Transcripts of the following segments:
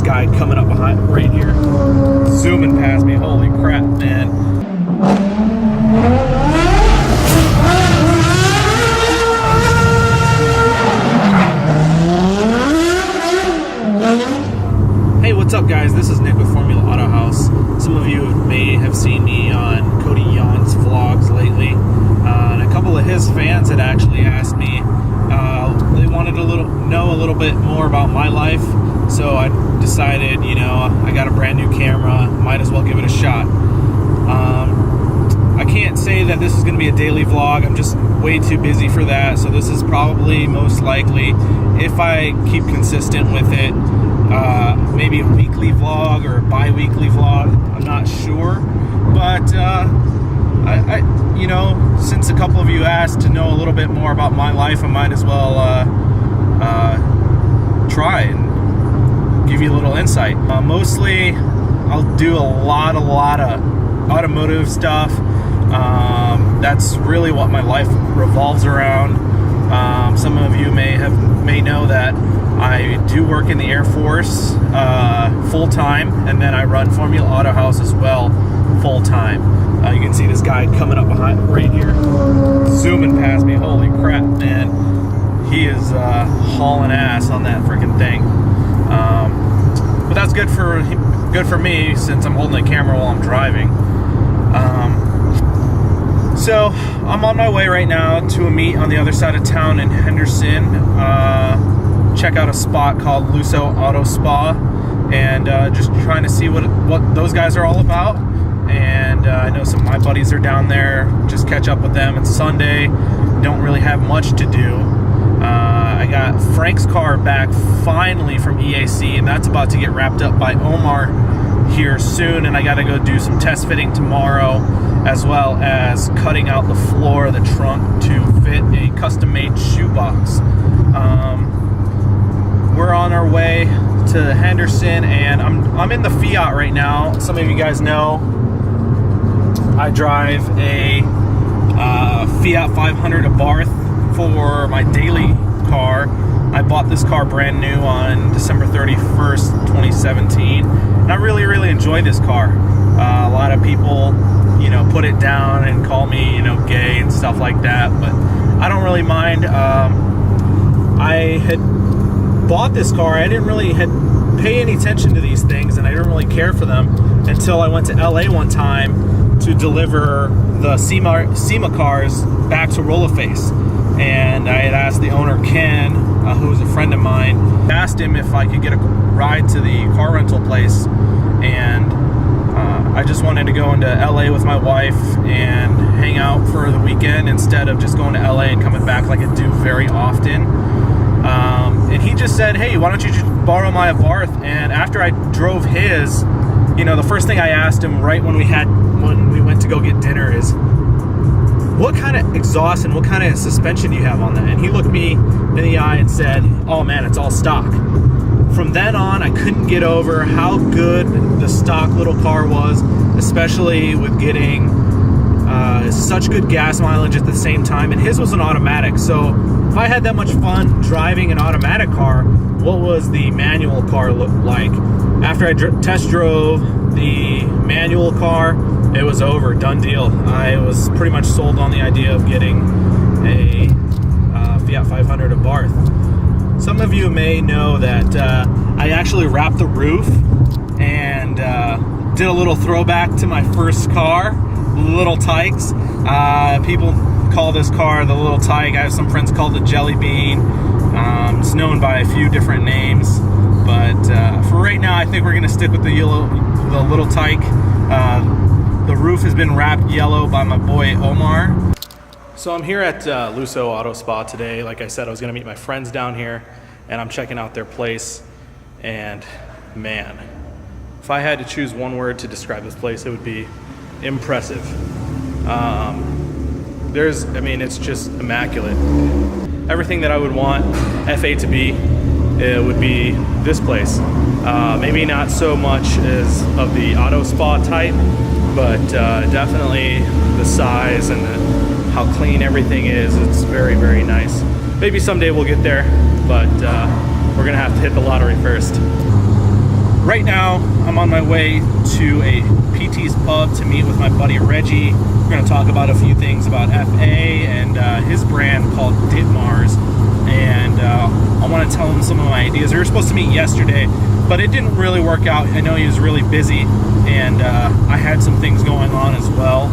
guy coming up behind right here, zooming past me. Holy crap, man. Hey, what's up guys? This is Nick with Formula Autohaus. Some of you may have seen me on Cody Yawn's vlogs lately. And a couple of his fans had actually asked me, they wanted to know a little bit more about my life. So I decided, you know, I got a brand new camera, might as well give it a shot. I can't say that this is going to be a daily vlog. I'm just way too busy for that. So this is probably most likely, if I keep consistent with it, maybe a weekly vlog or a bi-weekly vlog. I'm not sure, but I you know, since a couple of you asked to know a little bit more about my life, I might as well try and give you a little insight. Mostly I'll do a lot of automotive stuff. That's really what my life revolves around. Some of you may know that I do work in the Air Force full-time, and then I run Formula Autohaus as well full-time. You can see this guy coming up behind right here, zooming past me. Holy crap, man. He is hauling ass on that freaking thing. But that's good for me, since I'm holding the camera while I'm driving. So I'm on my way right now to a meet on the other side of town in Henderson. Check out a spot called Luso Auto Spa, and just trying to see what those guys are all about. And I know some of my buddies are down there. Just catch up with them. It's Sunday. Don't really have much to do. I got Frank's car back finally from EAC, and that's about to get wrapped up by Omar here soon. And I got to go do some test fitting tomorrow, as well as cutting out the floor of the trunk to fit a custom-made shoebox. We're on our way to Henderson, and I'm in the Fiat right now. Some of you guys know I drive a Fiat 500 Abarth for my daily car. I bought this car brand new on December 31st, 2017, and I really enjoy this car. A lot of people, you know, put it down and call me, you know, gay and stuff like that, but I don't really mind. I had bought this car. I didn't really pay any attention to these things, and I didn't really care for them until I went to LA one time to deliver the SEMA cars back to Rollerface. And I had asked the owner, Ken, who was a friend of mine, asked him if I could get a ride to the car rental place. And I just wanted to go into LA with my wife and hang out for the weekend instead of just going to LA and coming back like I do very often. And he just said, hey, why don't you just borrow my Abarth? And after I drove his, you know, the first thing I asked him right when we went to go get dinner is, what kind of exhaust and what kind of suspension do you have on that? And he looked me in the eye and said, oh man, it's all stock. From then on, I couldn't get over how good the stock little car was, especially with getting such good gas mileage at the same time. And his was an automatic, so if I had that much fun driving an automatic car, what was the manual car look like? After I test drove the manual car, it was over, done deal. I was pretty much sold on the idea of getting a Fiat 500 Abarth. Some of you may know that I actually wrapped the roof and did a little throwback to my first car, Little Tykes. People call this car the Little Tyke. I have some friends called the Jelly Bean. It's known by a few different names, but for right now, I think we're gonna stick with the Little Tyke. The roof has been wrapped yellow by my boy Omar. So I'm here at Luso Auto Spa today. Like I said, I was gonna meet my friends down here, and I'm checking out their place. And man, if I had to choose one word to describe this place, it would be impressive. It's just immaculate. Everything that I would want FA to be, it would be this place. Maybe not so much as of the auto spa type, but definitely the size and how clean everything is. It's very, very nice. Maybe someday we'll get there, but we're gonna have to hit the lottery first. right now I'm on my way to a PT's pub to meet with my buddy Reggie. We're going to talk about a few things about FA and his brand called didnt. And I want to tell him some of my ideas. We were supposed to meet yesterday, but it didn't really work out. I know he was really busy, and I had some things going on as well.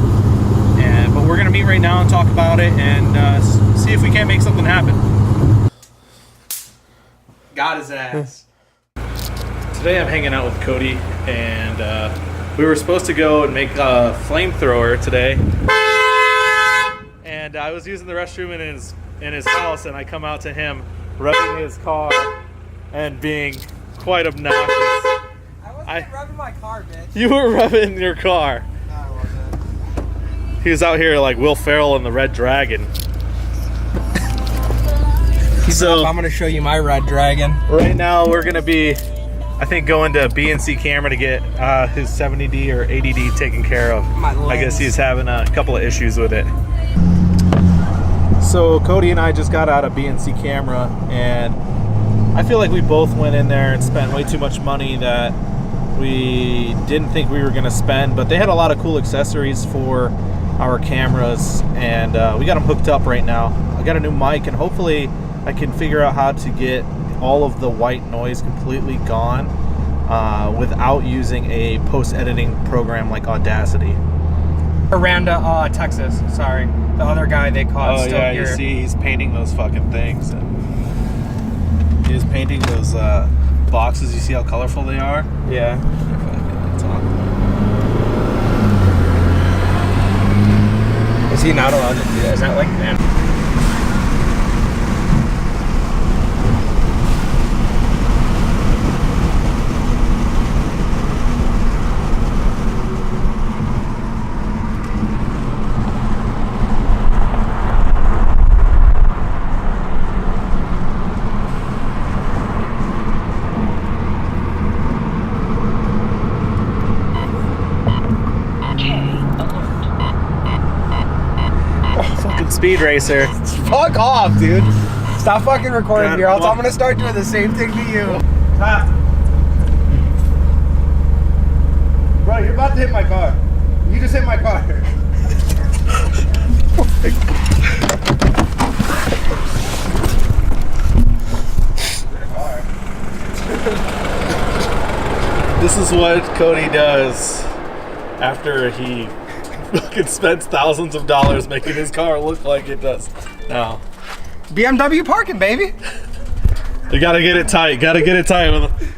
But we're going to meet right now and talk about it and see if we can't make something happen. Got his ass. Today I'm hanging out with Cody, and we were supposed to go and make a flamethrower today. And I was using the restroom in his house, and I come out to him revving his car and being quite obnoxious. I wasn't revving my car, bitch. You were revving your car. No, I wasn't. He was out here like Will Ferrell in the Red Dragon. So I'm gonna show you my Red Dragon. right now we're gonna be, I think, going to B&C Camera to get his 70D or 80D taken care of. I guess he's having a couple of issues with it. So Cody and I just got out of B&C Camera, and I feel like we both went in there and spent way too much money that we didn't think we were going to spend, but they had a lot of cool accessories for our cameras, and we got them hooked up right now. I got a new mic, and hopefully I can figure out how to get all of the white noise completely gone without using a post-editing program like Audacity. Aranda, Texas. Sorry, the other guy they caught still yeah, here. you see he's painting those fucking things. He was painting those boxes. You see how colorful they are? Yeah. Is he not allowed to do that? Is that like man? Speed racer. Fuck off, dude. Stop fucking recording me, or else I'm gonna start doing the same thing to you. Bro, you're about to hit my car. You just hit my car. This is what Cody does after he fucking spends thousands of dollars making his car look like it does now. BMW parking, baby. You gotta get it tight. Gotta get it tight.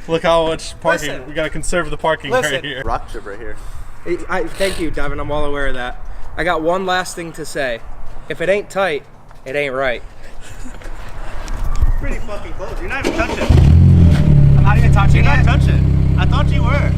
Look how much parking. Listen. We gotta conserve the parking right here. Rock chip right here. Thank you, Devin. I'm well aware of that. I got one last thing to say. If it ain't tight, it ain't right. Pretty fucking close. You're not even touching. I'm not even touching You're it. not touching. I thought you were.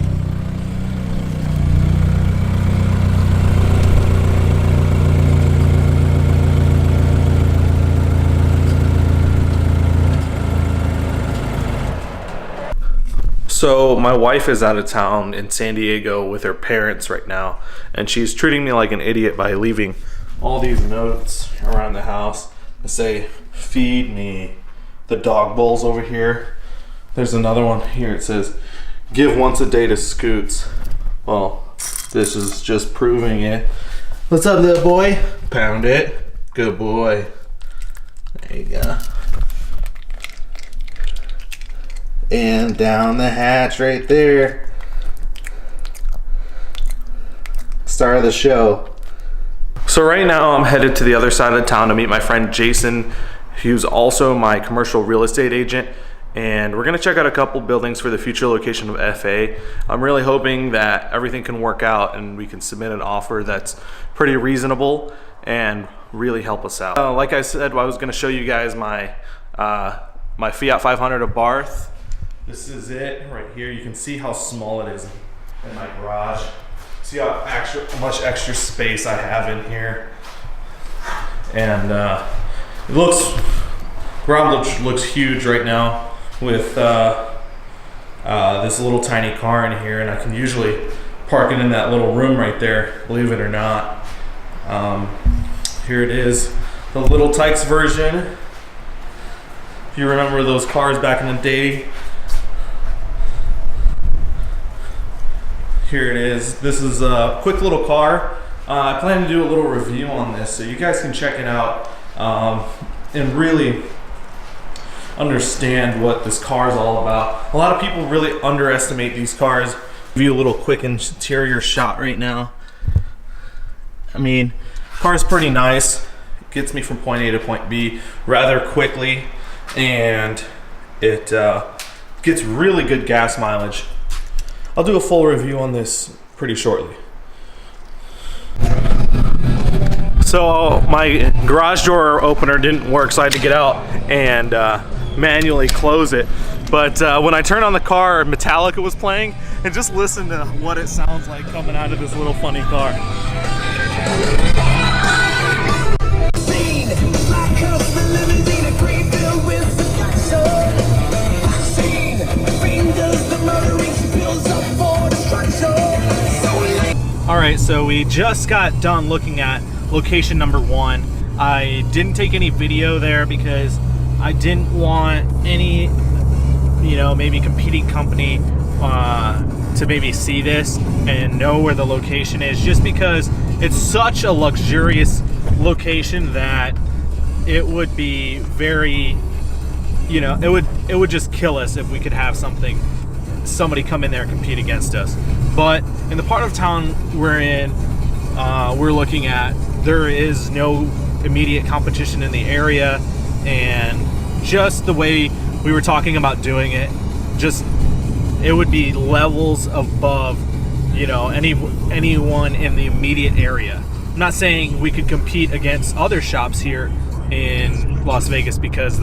So my wife is out of town in San Diego with her parents right now, and she's treating me like an idiot by leaving all these notes around the house that say, feed me. The dog bowls over here. There's another one here. It says, give once a day to Scoots. Well, this is just proving it. What's up, little boy? Pound it. Good boy. There you go. And down the hatch right there. Star of the show. So right now I'm headed to the other side of the town to meet my friend Jason, who's also my commercial real estate agent. And we're gonna check out a couple buildings for the future location of FA. I'm really hoping that everything can work out and we can submit an offer that's pretty reasonable and really help us out. Like I said, I was gonna show you guys my my Fiat 500 Abarth. This is it right here. You can see how small it is in my garage. See how much extra space I have in here. And it garage looks huge right now with this little tiny car in here, and I can usually park it in that little room right there, believe it or not. Here it is, the Little Tykes version. If you remember those cars back in the day, Here it is. This is a quick little car. I plan to do a little review on this so you guys can check it out and really understand what this car is all about. A lot of people really underestimate these cars. Give you a little quick interior shot right now. I mean, car's pretty nice. It gets me from point A to point B rather quickly, and it gets really good gas mileage. I'll do a full review on this pretty shortly. So my garage door opener didn't work, so I had to get out and manually close it. But when I turned on the car, Metallica was playing, and just listen to what it sounds like coming out of this little funny car. All right, so we just got done looking at location number 1. I didn't take any video there because I didn't want any, you know, maybe competing company to maybe see this and know where the location is, just because it's such a luxurious location that it would be very, you know, it would just kill us if we could have somebody come in there and compete against us. But in the part of town we're in, we're looking at, there is no immediate competition in the area, and just the way we were talking about doing it, just it would be levels above, you know, anyone in the immediate area. I'm not saying we could compete against other shops here in Las Vegas, because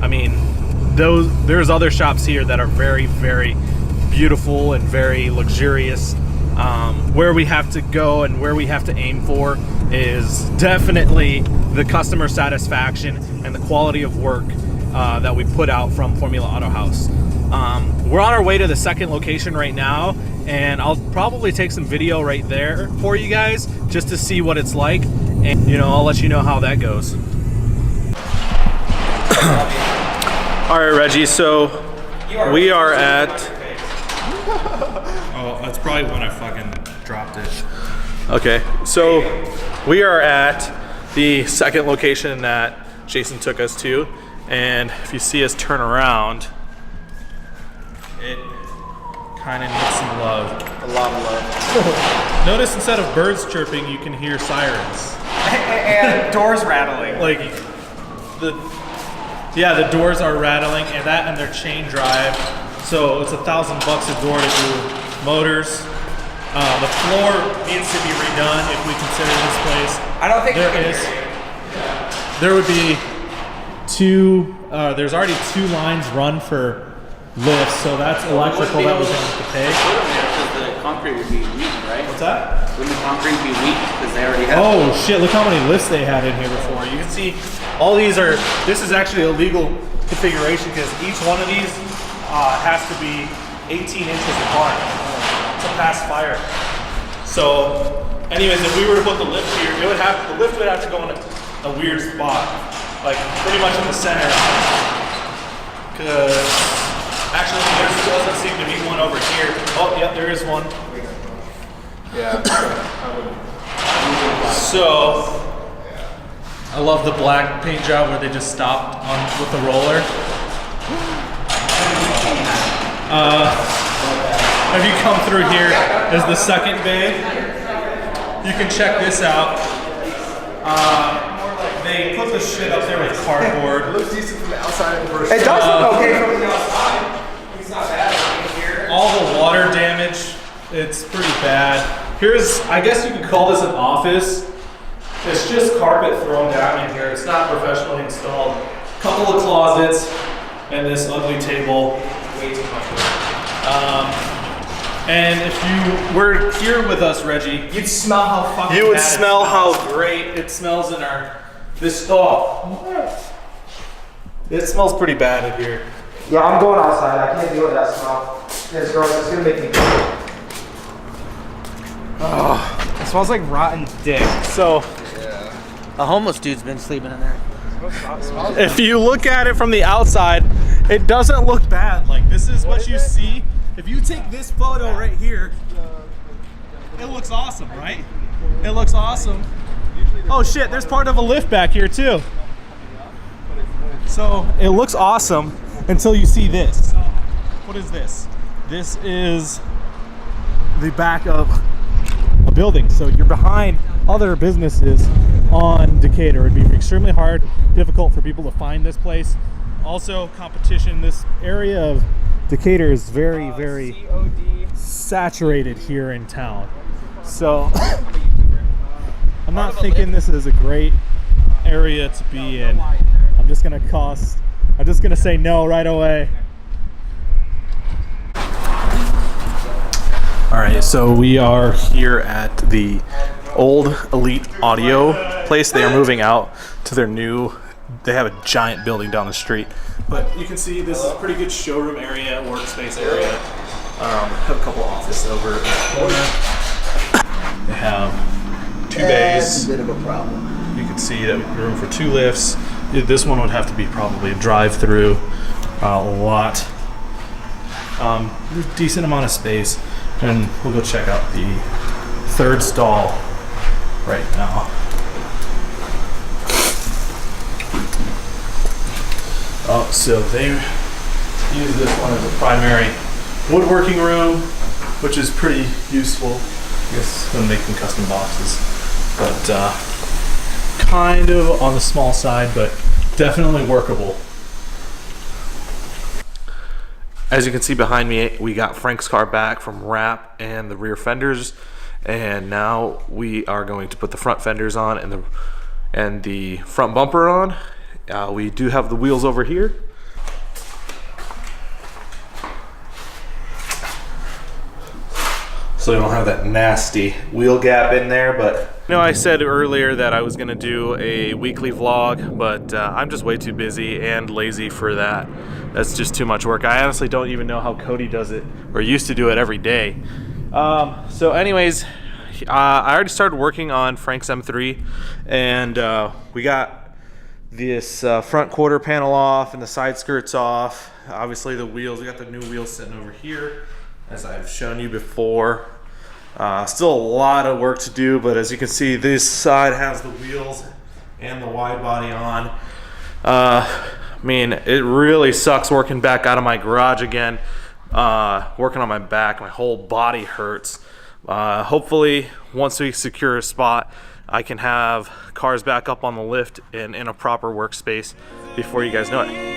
I mean, there's other shops here that are very, very beautiful and very luxurious. Where we have to go and where we have to aim for is definitely the customer satisfaction and the quality of work that we put out from Formula Autohaus. We're on our way to the second location right now, and I'll probably take some video right there for you guys just to see what it's like, and you know, I'll let you know how that goes. All right, Reggie, so we are at... Oh, that's probably when I fucking dropped it. Okay, so we are at the second location that Jason took us to, and if you see us turn around, it kind of needs some love. A lot of love. Notice instead of birds chirping, you can hear sirens. And doors rattling. Like, the doors are rattling, and their chain drive. So it's $1,000 a door to do motors. The floor needs to be redone if we consider this place. I don't think there would be two. There's already 2 lines run for lifts, so that's electrical that we're going to have to pay. Because the concrete would be weak, right? What's that? Wouldn't the concrete be weak because they already have? Oh shit! Look how many lifts they had in here before. You can see all these are. This is actually a legal configuration because each one of these has to be 18 inches apart to pass fire. So, anyways, if we were to put the lift here, the lift would have to go in a weird spot, like pretty much in the center. Because actually, there doesn't seem to be one over here. Oh, yep, there is one. Yeah. So, I love the black paint job where they just stopped with the roller. If you come through here, is the second bay. You can check this out. They put the shit up there with cardboard. It looks decent from the outside. It does look okay from the outside. It's not bad in here. All the water damage, it's pretty bad. Here's, I guess you could call this an office. It's just carpet thrown down in here. It's not professionally installed. Couple of closets and this ugly table. Way too much work. And if you were here with us, Reggie, You'd smell how fucking you would bad it smell smells. how great it smells in it smells pretty bad in here. Yeah, I'm going outside. I can't deal with that smell. It's gross. It's gonna make me Oh, it smells like rotten dick. So, A homeless dude's been sleeping in there. if you look at it from the outside, it doesn't look bad. Like, this is what you see. If you take this photo right here, It looks awesome, right? It looks awesome. Oh shit, there's part of a lift back here too. So it looks awesome until you see this. What is this? This is the back of a building. So you're behind other businesses on Decatur. It'd be extremely hard, difficult for people to find this place. Also, competition. This area of Decatur is very, very saturated here in town. So I'm not thinking this is a great area to be in. I'm just gonna say no right away. All right, so we are here at the old Elite Audio place. They are moving out to their new, they have a giant building down the street. But you can see this is a pretty good showroom area, workspace area. Have a couple offices over in the corner. They have 2 bays. A bit of a problem. You can see that room for 2 lifts. This one would have to be probably a drive-through. A lot. There's a decent amount of space. And we'll go check out the 3rd stall right now. Oh, so they use this one as a primary woodworking room, which is pretty useful, I guess, when making custom boxes. But kind of on the small side, but definitely workable. As you can see behind me, we got Frank's car back from wrap and the rear fenders, and now we are going to put the front fenders on and the front bumper on. We do have the wheels over here. So you don't have that nasty wheel gap in there, but you know, I said earlier that I was gonna do a weekly vlog, but I'm just way too busy and lazy for that. That's just too much work. I honestly don't even know how Cody does it, or used to do it every day. So anyways, I already started working on Frank's M3, and we got this front quarter panel off and the side skirts off. Obviously the wheels, we got the new wheels sitting over here, as I've shown you before. Still a lot of work to do, but as you can see, this side has the wheels and the wide body on. I mean, it really sucks working back out of my garage again. Working on my back, my whole body hurts. Hopefully, once we secure a spot, I can have cars back up on the lift and in a proper workspace before you guys know it.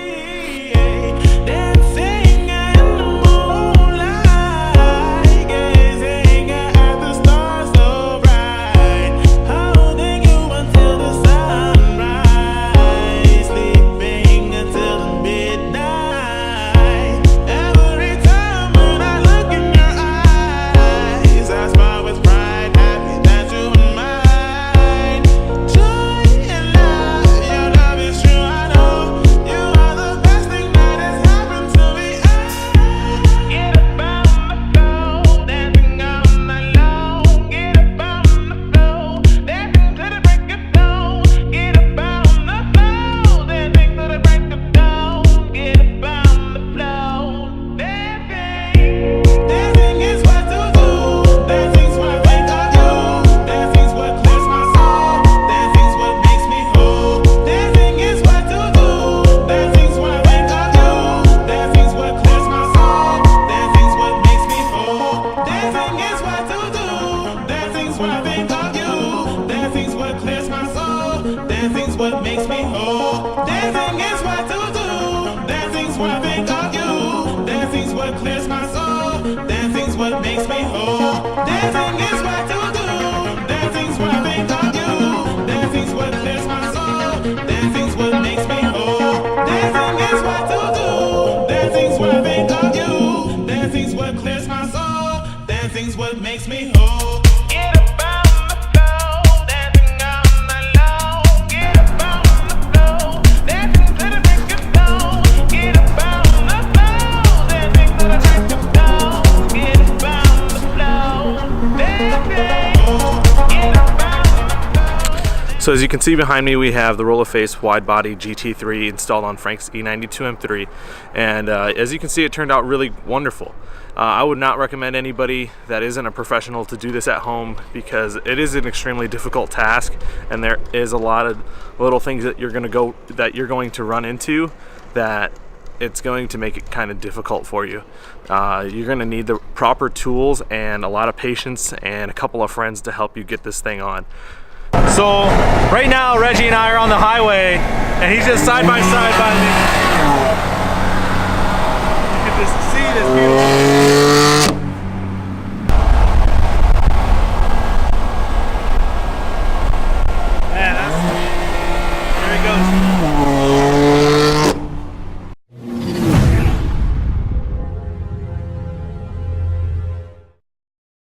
So as you can see behind me, we have the roller-face wide-body GT3 installed on Frank's E92 M3, and as you can see, it turned out really wonderful. I would not recommend anybody that isn't a professional to do this at home, because it is an extremely difficult task, and there is a lot of little things that you're going to run into that it's going to make it kind of difficult for you. You're going to need the proper tools and a lot of patience and a couple of friends to help you get this thing on. So right now Reggie and I are on the highway, and he's just side by side by me. You can just see this beautiful